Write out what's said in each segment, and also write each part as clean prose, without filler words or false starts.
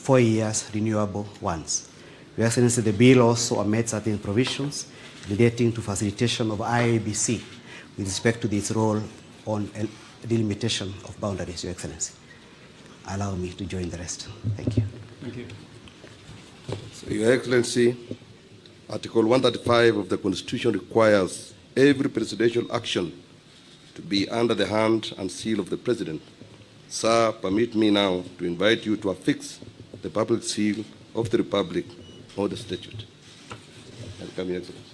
4 years renewable ones. Your Excellency, the bill also amends certain provisions relating to facilitation of Iebc with respect to its role on delimitation of boundaries, Your Excellency. Allow me to join the rest. Thank you. Thank you. So, Your Excellency, Article 135 of the Constitution requires every presidential action to be under the hand and seal of the President. Sir, permit me now to invite you to affix the public seal of the Republic or the statute. Welcome, Your Excellency.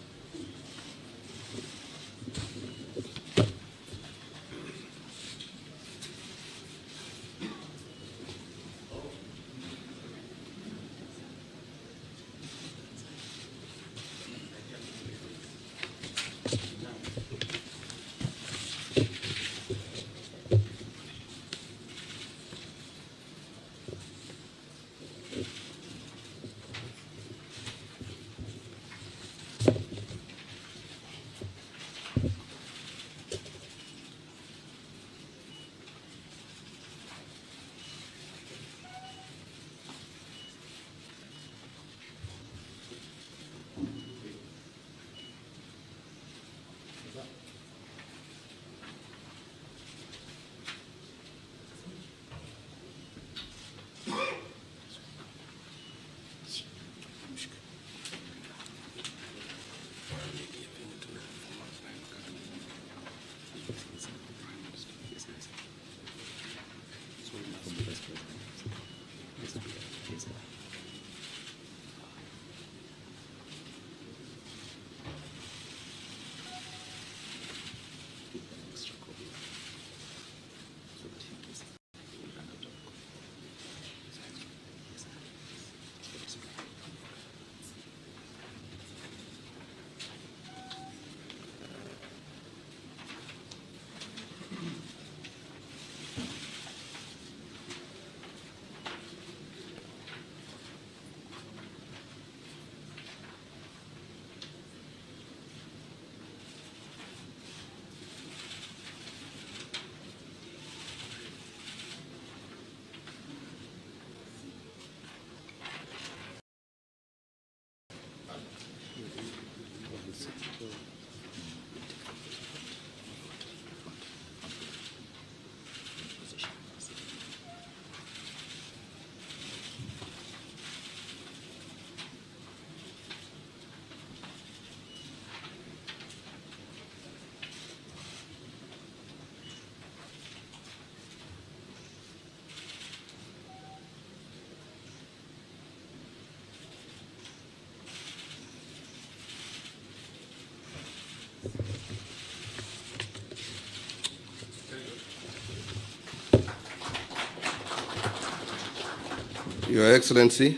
Your Excellency,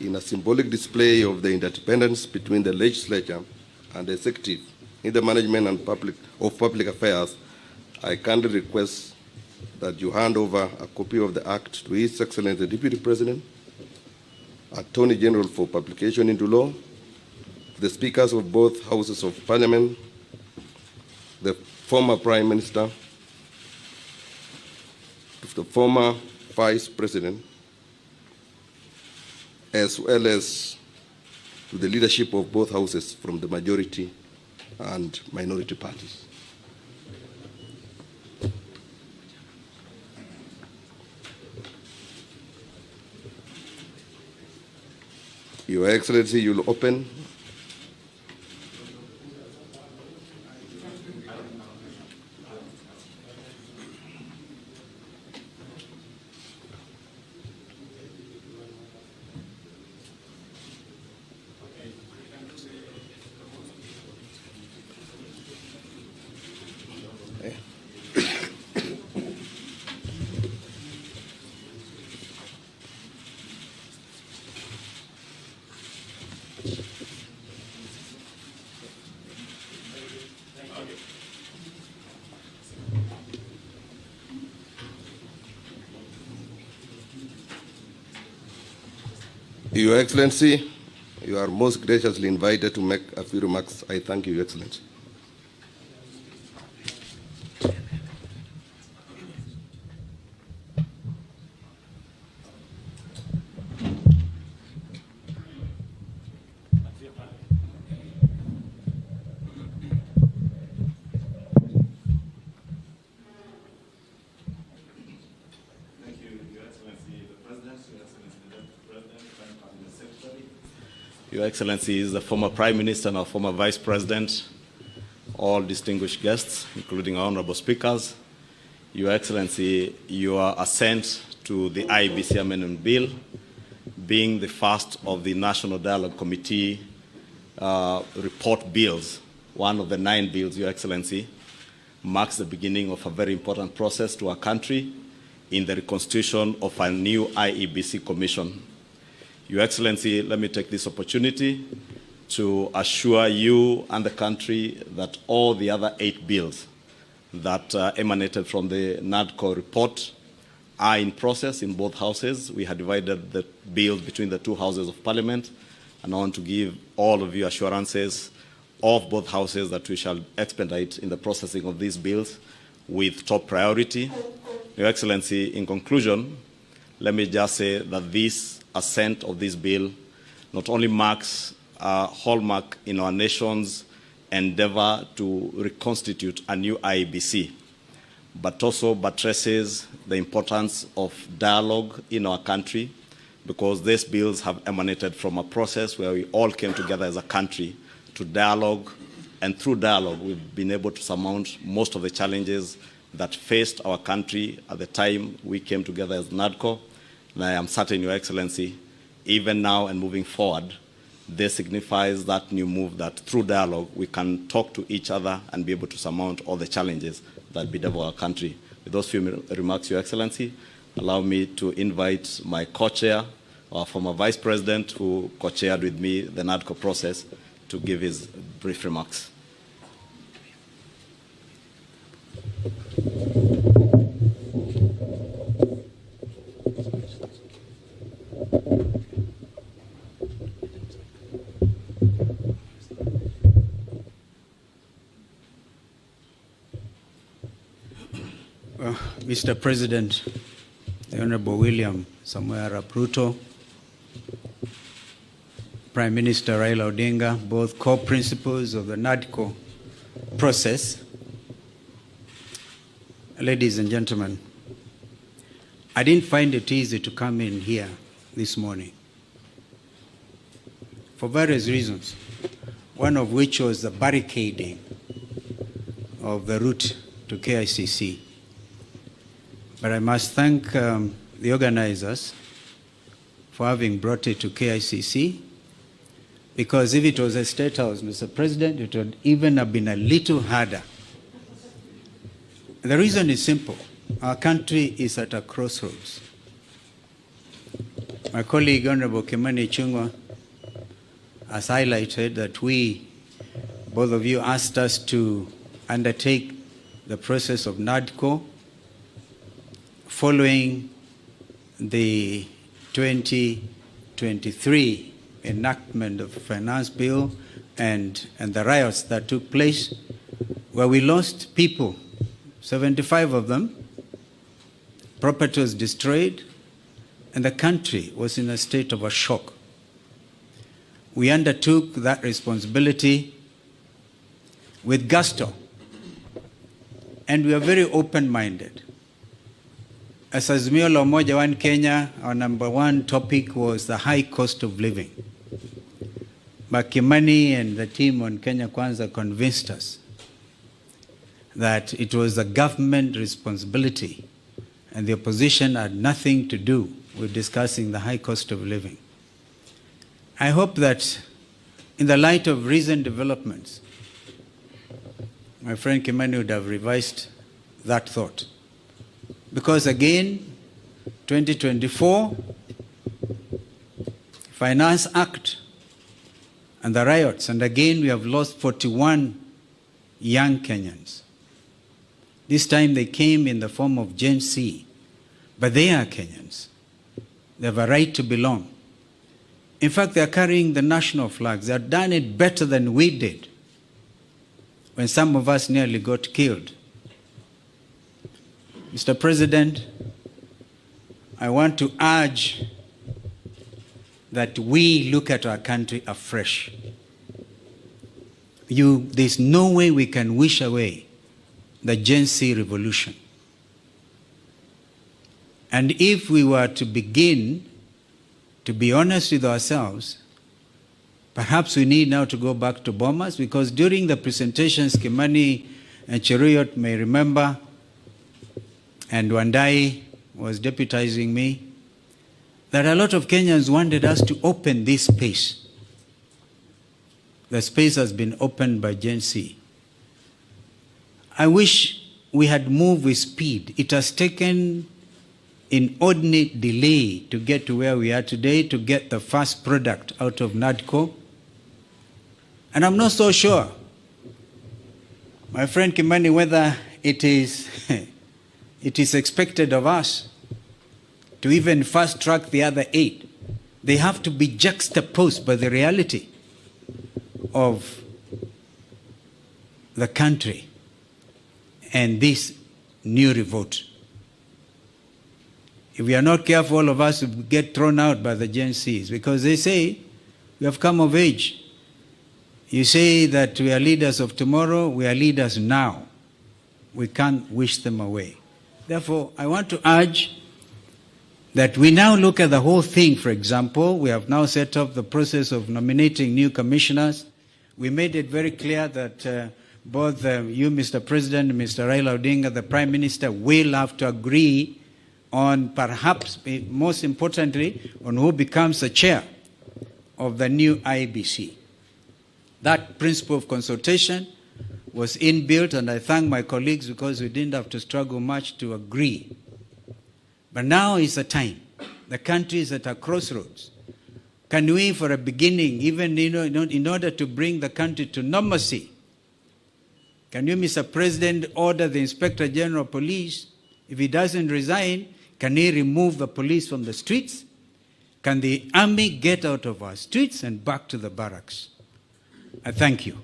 in a symbolic display of the interdependence between the legislature and the executive in the management and public affairs, I kindly request that you hand over a copy of the Act to His Excellency the Deputy President, Attorney General for publication into law, the speakers of both houses of Parliament, the former Prime Minister, the former Vice President, as well as to the leadership of both houses from the majority and minority parties. Your Excellency, you'll open. Your Excellency, you are most graciously invited to make a few remarks. I thank you, Your Excellency. Your Excellencies, the former Prime Minister and our former Vice President, all distinguished guests, including our honorable speakers, Your Excellency, your assent to the IEBC Amendment Bill, being the first of the National Dialogue Committee report bills, one of the 9 bills, Your Excellency, marks the beginning of a very important process to our country in the reconstitution of a new IEBC Commission. Your Excellency, let me take this opportunity to assure you and the country that all the other 8 bills that emanated from the NADCO report are in process in both houses. We had divided the bills between the 2 houses of Parliament, and I want to give all of you assurances of both houses that we shall expedite in the processing of these bills with top priority. Your Excellency, in conclusion, let me just say that this assent of this bill not only marks a hallmark in our nation's endeavor to reconstitute a new IEBC, but also buttresses the importance of dialogue in our country, because these bills have emanated from a process where we all came together as a country to dialogue, and through dialogue we've been able to surmount most of the challenges that faced our country at the time we came together as NADCO. And I am certain, Your Excellency, even now and moving forward, this signifies that new move that through dialogue we can talk to each other and be able to surmount all the challenges that bedevil our country. With those few remarks, Your Excellency, allow me to invite my co-chair, our former Vice President, who co-chaired with me the NADCO process, to give his brief remarks. Mr. President, the Honorable William Samoei Arap Ruto, Prime Minister Raila Odinga, both co-principals of the NADCO process, ladies and gentlemen, I didn't find it easy to come in here this morning for various reasons, one of which was the barricading of the route to KICC. But I must thank the organizers for having brought it to KICC, because if it was a State House, Mr. President, it would even have been a little harder. The reason is simple. Our country is at a crossroads. My colleague, Honorable Kimani Ichung'wah, has highlighted that both of you asked us to undertake the process of NADCO following the 2023 enactment of the Finance Bill and the riots that took place, where we lost people, 75 of them, property was destroyed, and the country was in a state of a shock. We undertook that responsibility with gusto, and we are very open-minded. As Azimio la Umoja One Kenya, our number one topic was the high cost of living. But Kimani and the team on Kenya Kwanza convinced us that it was a government responsibility and the opposition had nothing to do with discussing the high cost of living. I hope that in the light of recent developments, my friend Kimani would have revised that thought. Because again, 2024, Finance Act and the riots, and again we have lost 41 young Kenyans. This time they came in the form of Gen Z, but they are Kenyans. They have a right to belong. In fact, they are carrying the national flags. They have done it better than we did when some of us nearly got killed. Mr. President, I want to urge that we look at our country afresh. There's no way we can wish away the Gen Z revolution. And if we were to begin to be honest with ourselves, Perhaps we need now to go back to Bomas, because during the presentations, Kimani and Cheruiyot may remember, and Wandai was deputizing me, that a lot of Kenyans wanted us to open this space. The space has been opened by Gen Z. I wish we had moved with speed. It has taken inordinate delay to get to where we are today, to get the first product out of NADCO. And I'm not so sure, my friend Kimani, whether it is expected of us to even fast track the other 8. They have to be juxtaposed by the reality of the country and this new revolt. If we are not careful, all of us will get thrown out by the Gen Zs, because they say we have come of age. You say that we are leaders of tomorrow, we are leaders now. We can't wish them away. Therefore, I want to urge that we now look at the whole thing. For example, we have now set up the process of nominating new commissioners. We made it very clear that both you, Mr. President, and Mr. Raila Odinga, the Prime Minister, will have to agree on, perhaps most importantly, on who becomes the chair of the new IEBC. That principle of consultation was inbuilt, and I thank my colleagues because we didn't have to struggle much to agree. But now is the time. The country is at a crossroads. Can we, for a beginning, even in order to bring the country to normalcy, can you, Mr. President, order the Inspector General of Police, if he doesn't resign, can he remove the police from the streets? Can the army get out of our streets and back to the barracks? I thank you.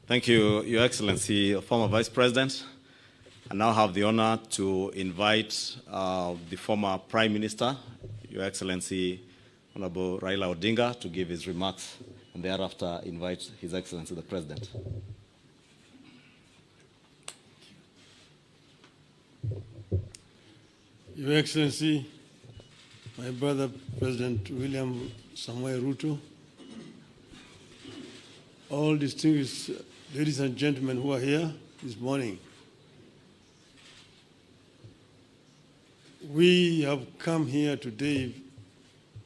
Thank you, Your Excellency, former Vice President. I now have the honor to invite the former Prime Minister, Your Excellency, Honorable Raila Odinga, to give his remarks, and thereafter invite His Excellency the President. Your Excellency, my brother President William Samoei Ruto, all distinguished ladies and gentlemen who are here this morning, we have come here today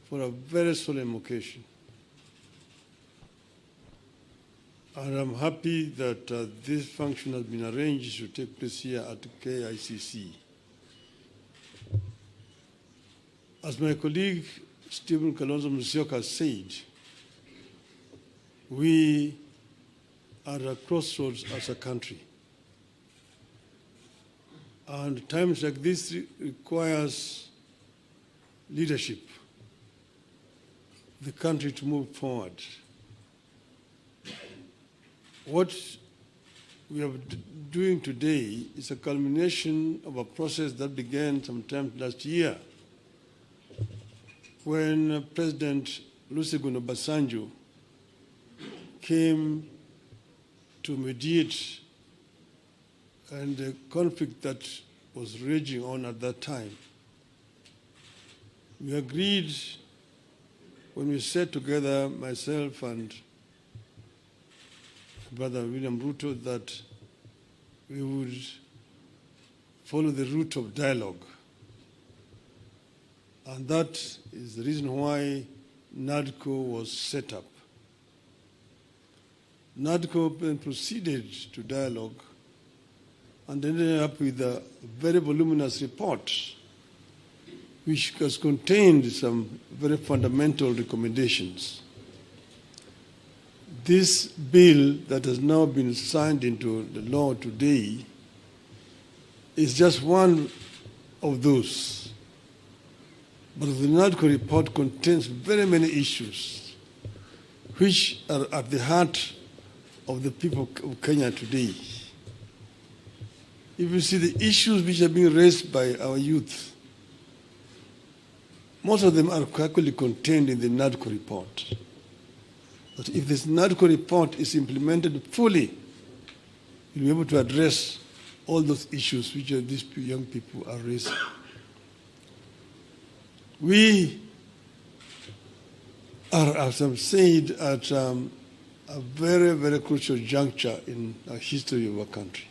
for a very solemn occasion. And I'm happy that this function has been arranged to take place here at KICC. As my colleague Stephen Kalonzo Musyoka said, we are at a crossroads as a country. And times like this requires leadership, the country to move forward. What we are doing today is a culmination of a process that began sometime last year when President Olusegun Obasanjo came to mediate and the conflict that was raging on at that time. We agreed when we sat together, myself and Brother William Ruto, that we would follow the route of dialogue. And that is the reason why NADCO was set up. NADCO then proceeded to dialogue and ended up with a very voluminous report which has contained some very fundamental recommendations. This bill that has now been signed into the law today is just one of those. But the NADCO report contains very many issues which are at the heart of the people of Kenya today. If you see the issues which are being raised by our youth, most of them are actually contained in the NADCO report. But if this NADCO report is implemented fully, will be able to address all those issues which these young people are raising. We are, as I've said, at a very, very crucial juncture in the history of our country.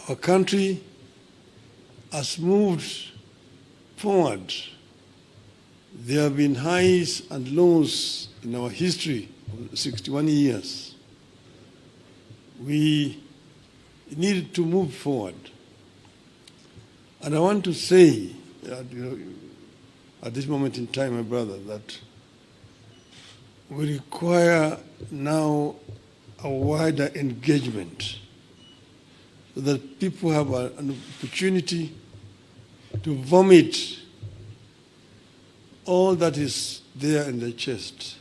Our country has moved forward. There have been highs and lows in our history of 61 years. We needed to move forward. And I want to say, at this moment in time, my brother, that we require now a wider engagement so that people have an opportunity to vomit all that is there in their chest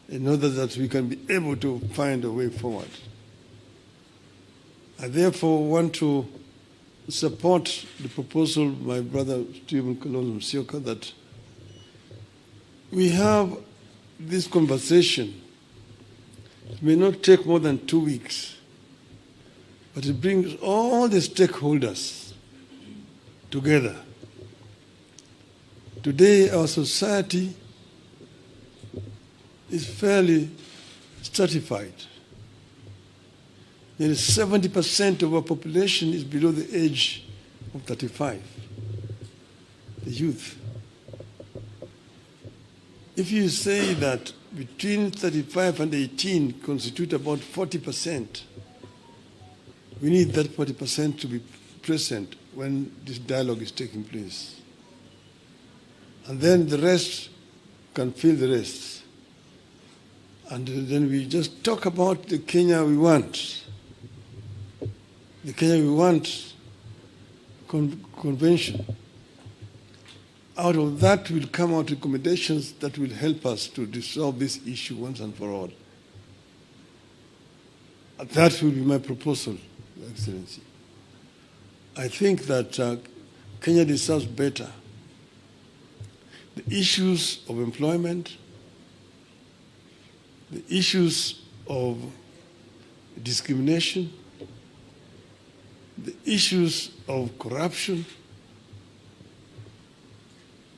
in order that we can be able to find a way forward. I therefore want to support the proposal of my brother Stephen Kalonzo Musyoka that we have this conversation. It may not take more than 2 weeks, but it brings all the stakeholders together. Today, our society is fairly stratified. Nearly 70% of our population is below the age of 35, the youth. If you say that between 35 and 18 constitute about 40%, we need that 40% to be present when this dialogue is taking place. And then the rest can fill the rest. And then we just talk about the Kenya we want. The Kenya we want convention. Out of that will come out recommendations that will help us to resolve this issue once and for all. That will be my proposal, Your Excellency. I think that Kenya deserves better. The issues of employment, the issues of discrimination, the issues of corruption,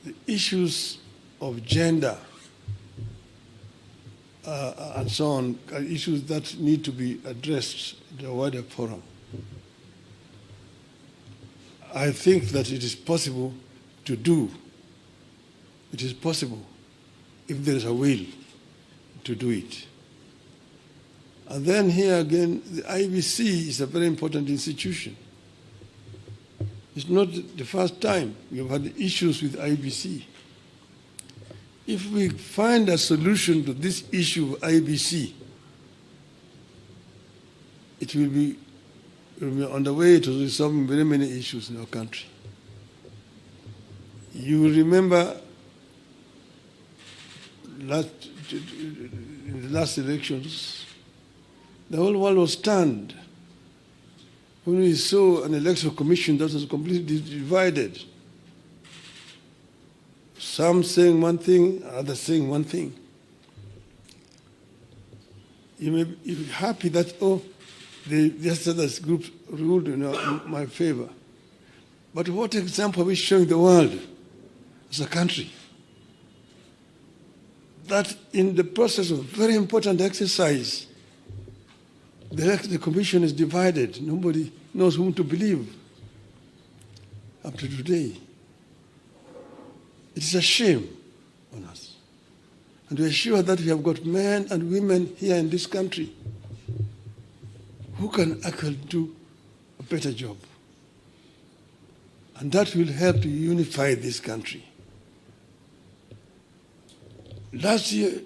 the issues of gender, and so on, are issues that need to be addressed in a wider forum. I think that it is possible to do. It is possible if there is a will to do it. And then here again, the IEBC is a very important institution. It's not the first time we have had issues with IEBC. If we find a solution to this issue of IEBC, it will be on the way to resolving very many issues in our country. You will remember in the last elections, the whole world was stunned when we saw an electoral commission that was completely divided. Some saying one thing, others saying one thing. You may be happy that, the other group ruled in my favor. But what example are we showing the world as a country? That in the process of a very important exercise, the commission is divided. Nobody knows whom to believe up to today. It is a shame on us. And we are sure that we have got men and women here in this country who can actually do a better job. And that will help to unify this country. Last year,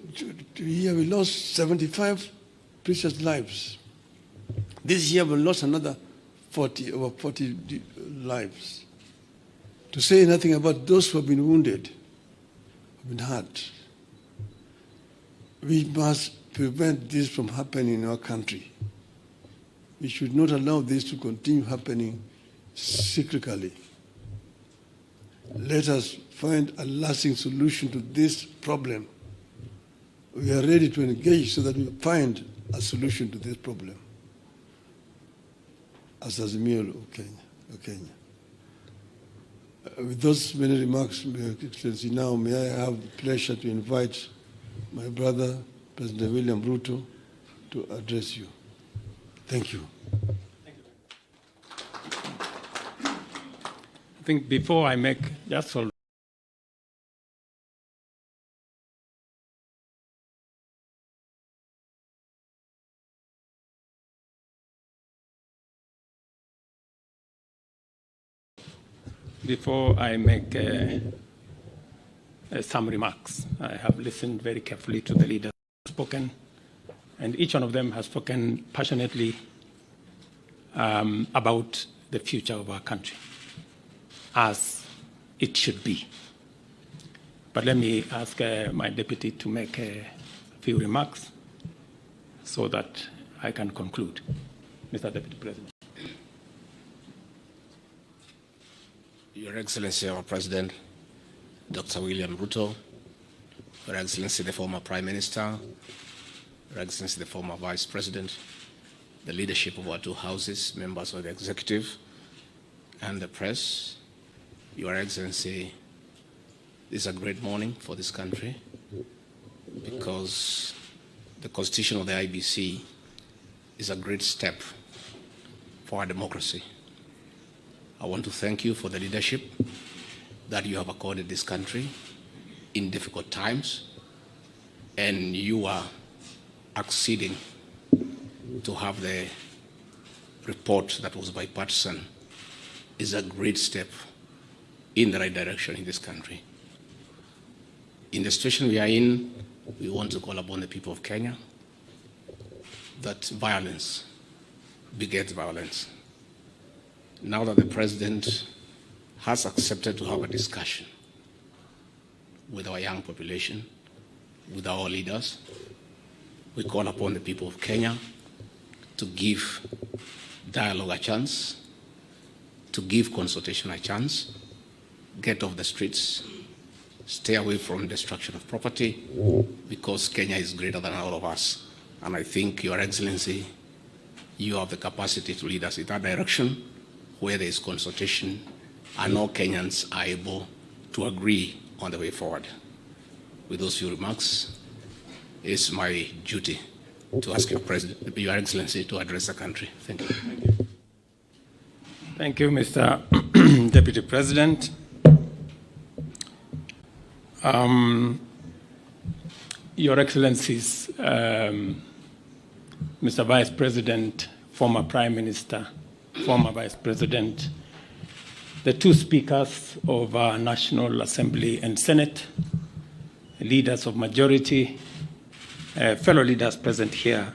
we lost 75 precious lives. This year we lost another over 40 lives. To say nothing about those who have been wounded, have been hurt. We must prevent this from happening in our country. We should not allow this to continue happening cyclically. Let us find a lasting solution to this problem we are ready to engage so that we find a solution to this problem as Azimio of Kenya. With those many remarks, Your Excellency, now may I have the pleasure to invite my brother, President William Ruto, to address you. Thank you. I think before I make just all before I make some remarks, I have listened very carefully to the leaders who have spoken, and each one of them has spoken passionately about the future of our country, as it should be. But let me ask my deputy to make a few remarks so that I can conclude. Mr. Deputy President. Your Excellency, our President, Dr. William Ruto, Your Excellency, the former Prime Minister, Your Excellency, the former Vice President, the leadership of our two houses, members of the executive, and the press. Your Excellency, this is a great morning for this country because the constitution of the IEBC is a great step for our democracy. I want to thank you for the leadership that you have accorded this country in difficult times, and you are acceding to have the report that was bipartisan is a great step in the right direction in this country. In the situation we are in, we want to call upon the people of Kenya that violence begets violence. Now that the President has accepted to have a discussion with our young population, with our leaders, we call upon the people of Kenya to give dialogue a chance, to give consultation a chance, get off the streets, stay away from destruction of property, because Kenya is greater than all of us. And I think, Your Excellency, you have the capacity to lead us in that direction, where there is consultation and all Kenyans are able to agree on the way forward. With those few remarks, it's my duty to ask Your Excellency to address the country. Thank you. Thank you, Mr. Deputy President. Your Excellencies, Mr. Vice President, former Prime Minister, former Vice President, the two speakers of our National Assembly and Senate, leaders of majority, fellow leaders present here.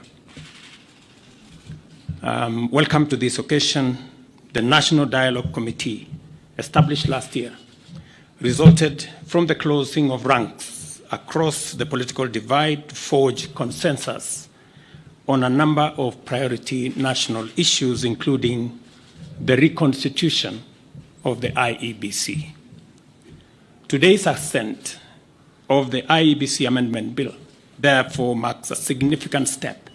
Welcome to this occasion. The National Dialogue Committee, established last year, resulted from the closing of ranks across the political divide to forge consensus on a number of priority national issues, including the reconstitution of the IEBC. Today's assent of the IEBC Amendment Bill therefore marks a significant step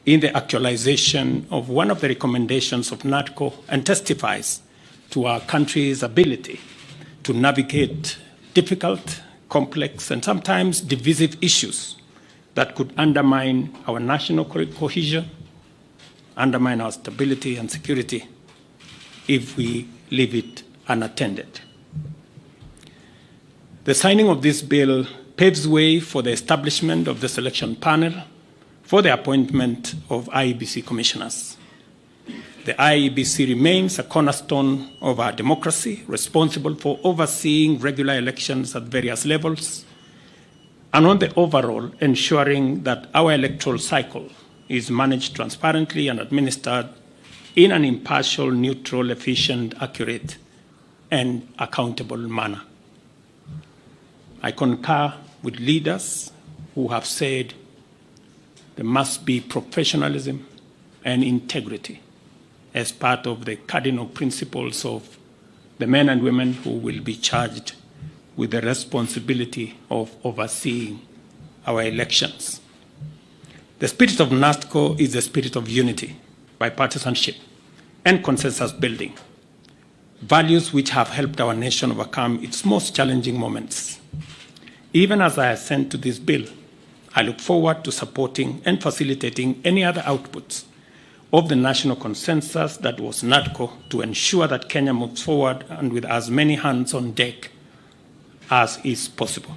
in the actualization of one of the recommendations of NADCO and testifies to our country's ability to navigate difficult, complex, and sometimes divisive issues that could undermine our national cohesion, undermine our stability and security if we leave it unattended. The signing of this bill paves way for the establishment of the selection panel for the appointment of IEBC commissioners. The IEBC remains a cornerstone of our democracy, responsible for overseeing regular elections at various levels, and on the overall, ensuring that our electoral cycle is managed transparently and administered in an impartial, neutral, efficient, accurate, and accountable manner. I concur with leaders who have said there must be professionalism and integrity as part of the cardinal principles of the men and women who will be charged with the responsibility of overseeing our elections. The spirit of NATCO is the spirit of unity, bipartisanship, and consensus building, values which have helped our nation overcome its most challenging moments. Even as I assent to this bill, I look forward to supporting and facilitating any other outputs of the national consensus that was NATCO to ensure that Kenya moves forward and with as many hands on deck as is possible.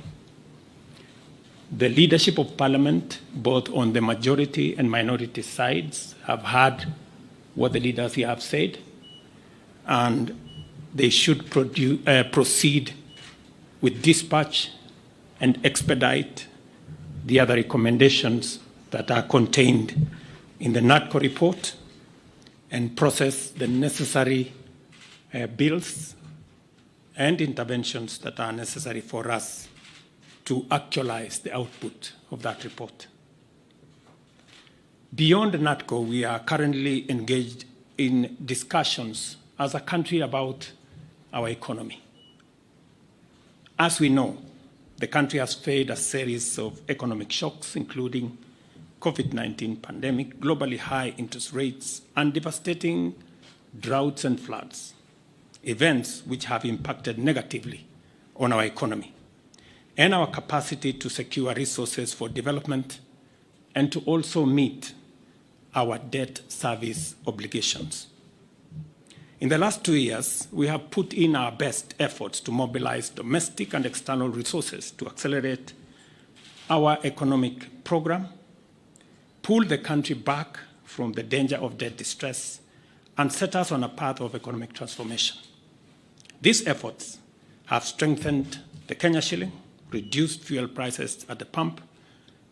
The leadership of Parliament, both on the majority and minority sides, have heard what the leaders here have said, and they should proceed with dispatch and expedite the other recommendations that are contained in the NATCO report and process the necessary bills and interventions that are necessary for us to actualize the output of that report. Beyond NATCO, we are currently engaged in discussions as a country about our economy. As we know, the country has faced a series of economic shocks, including COVID-19 pandemic, globally high interest rates, and devastating droughts and floods, events which have impacted negatively on our economy and our capacity to secure resources for development and to also meet our debt service obligations. In the last 2 years, we have put in our best efforts to mobilize domestic and external resources to accelerate our economic program, pull the country back from the danger of debt distress, and set us on a path of economic transformation. These efforts have strengthened the Kenya shilling, reduced fuel prices at the pump,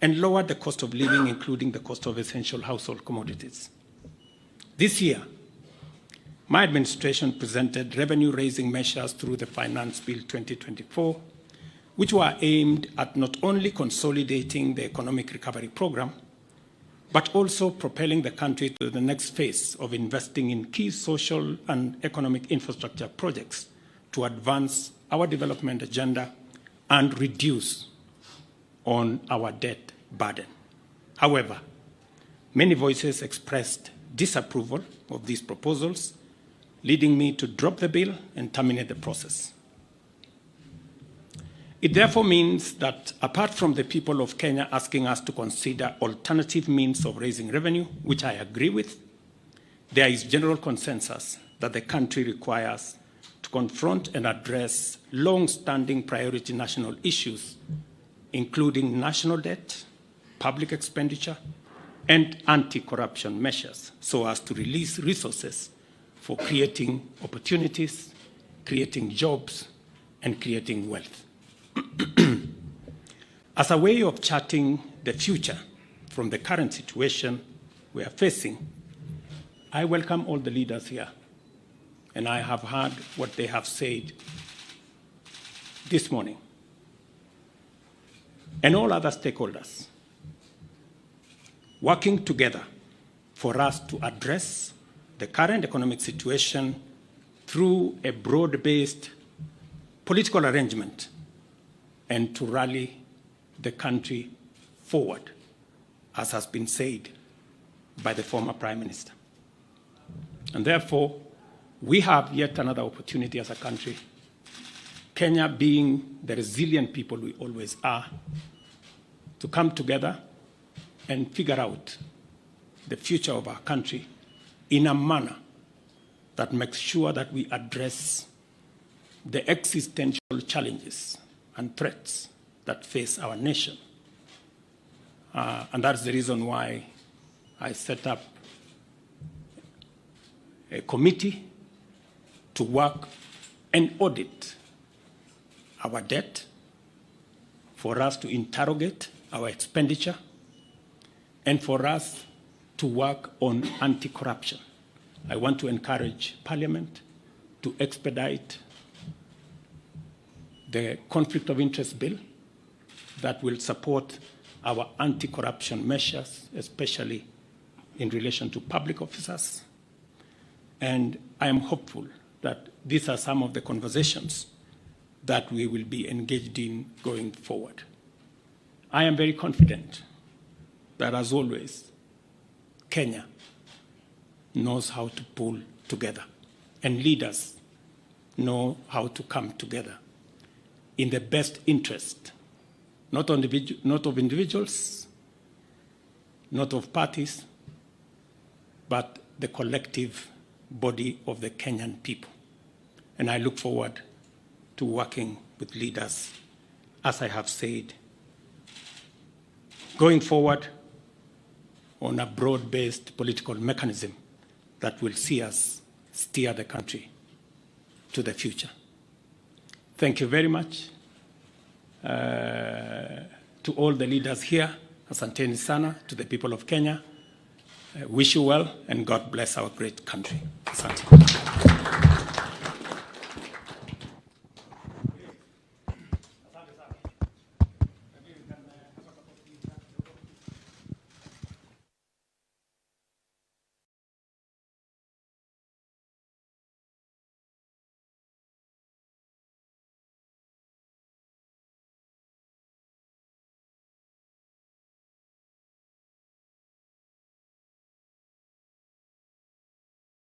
and lowered the cost of living, including the cost of essential household commodities. This year, my administration presented revenue-raising measures through the Finance Bill 2024, which were aimed at not only consolidating the economic recovery program, but also propelling the country to the next phase of investing in key social and economic infrastructure projects to advance our development agenda and reduce on our debt burden. However, many voices expressed disapproval of these proposals, leading me to drop the bill and terminate the process. It therefore means that apart from the people of Kenya asking us to consider alternative means of raising revenue, which I agree with, there is general consensus that the country requires to confront and address long-standing priority national issues, including national debt, public expenditure, and anti-corruption measures, so as to release resources for creating opportunities, creating jobs, and creating wealth. As a way of charting the future from the current situation we are facing, I welcome all the leaders here, and I have heard what they have said this morning, and all other stakeholders, working together for us to address the current economic situation through a broad-based political arrangement and to rally the country forward, as has been said by the former Prime Minister. And therefore, we have yet another opportunity as a country, Kenya being the resilient people we always are, to come together and figure out the future of our country in a manner that makes sure that we address the existential challenges and threats that face our nation. And that's the reason why I set up a committee to work and audit our debt, for us to interrogate our expenditure, and for us to work on anti-corruption. I want to encourage Parliament to expedite the conflict of interest bill that will support our anti-corruption measures, especially in relation to public officers. And I am hopeful that these are some of the conversations that we will be engaged in going forward. I am very confident that, as always, Kenya knows how to pull together, and leaders know how to come together in the best interest, not of individuals, not of parties, but the collective body of the Kenyan people. And I look forward to working with leaders, as I have said, going forward on a broad-based political mechanism that will see us steer the country to the future. Thank you very much to all the leaders here. Asanteni sana to the people of Kenya. Wish you well, and God bless our great country. Asante.